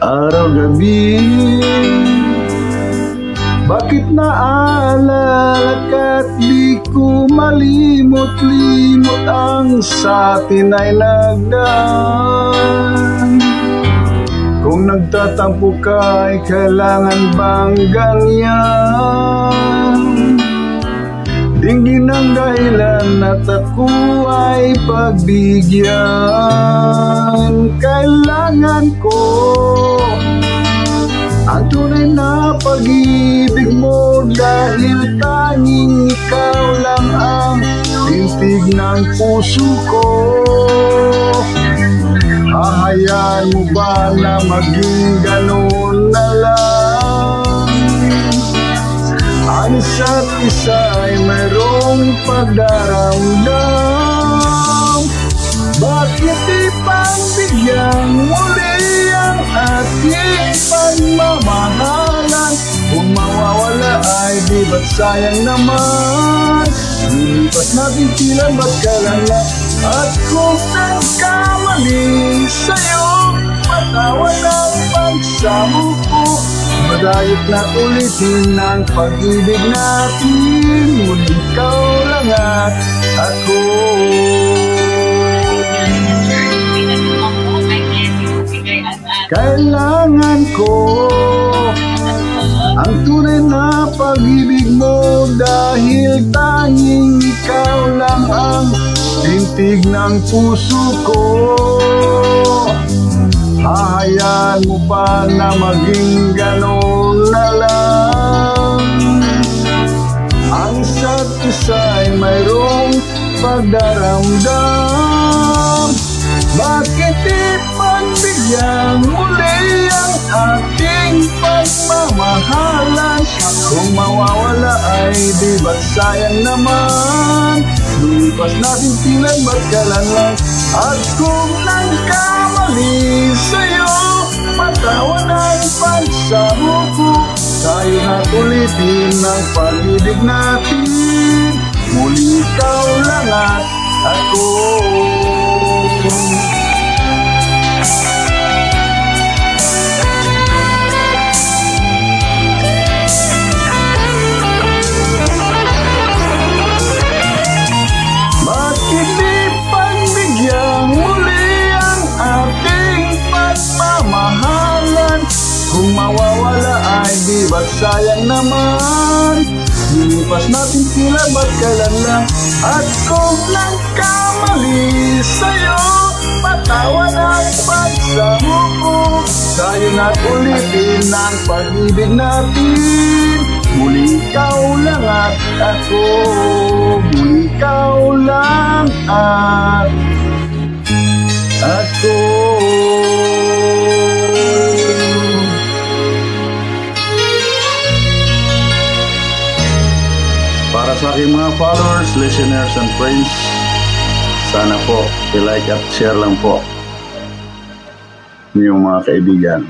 araw-gabi. Bakit naalala ka't di ko malimot-limot ang sa atin ay nagdaan? Kung nagtatampo ka ay kailangan bang ganyan? Dinggin ang dahilan at ako ay pagbigyan. Kailangan ko ang tunay na pag-ibig mo, dahil tanging ikaw lang ang tintig ng puso ko. Hahayaan mo ba na maging ganoon na lang? Ang isa't isa ay mayroong pagdaramdam. Bakit ipagbigyan muli ang ating pagmamahalan? Kung mawawala ay di ba't sayang naman? Lilipas natin tila ba't kailan lang? At kung nagkamali sa'yo, patawad ang pagsamo ko. Madayot na ulitin ang pag-ibig natin. Muli ikaw lang at ako. Kailangan ko ang tunay na pag-ibig mo, dahil tanging ikaw lang ang tintig ng puso ko. Hahayaan mo pa na maging gano'n na lang? Ang isa't isa ay mayroong pagdaramdam. Bakit ipagbigyan muli ang ating pagmamahalan? Kung mawawala ay di ba't sayang naman? Lumipas natin tila ba't kailan lang? At kung nagkamali sa'yo, patawad ang pagsamo ko. Tayo na't ulitin ang pag-ibig natin. Muli ikaw lang at ako. Bakit ipagbigyan muli ang ating pagmamahalan? Kung mawawala ay di ba't sayang naman? Lilipas natin tila ba't kailan lang? At kung nagkamali sa'yo, patawad ang pagsamo ko. Tayo na't ulitin ang pag-ibig natin. Muli ikaw lang at ako. Muli ikaw lang at ako. Para sa aking mga followers, listeners, and friends, sana po i-like at share lang po yung mga kaibigan.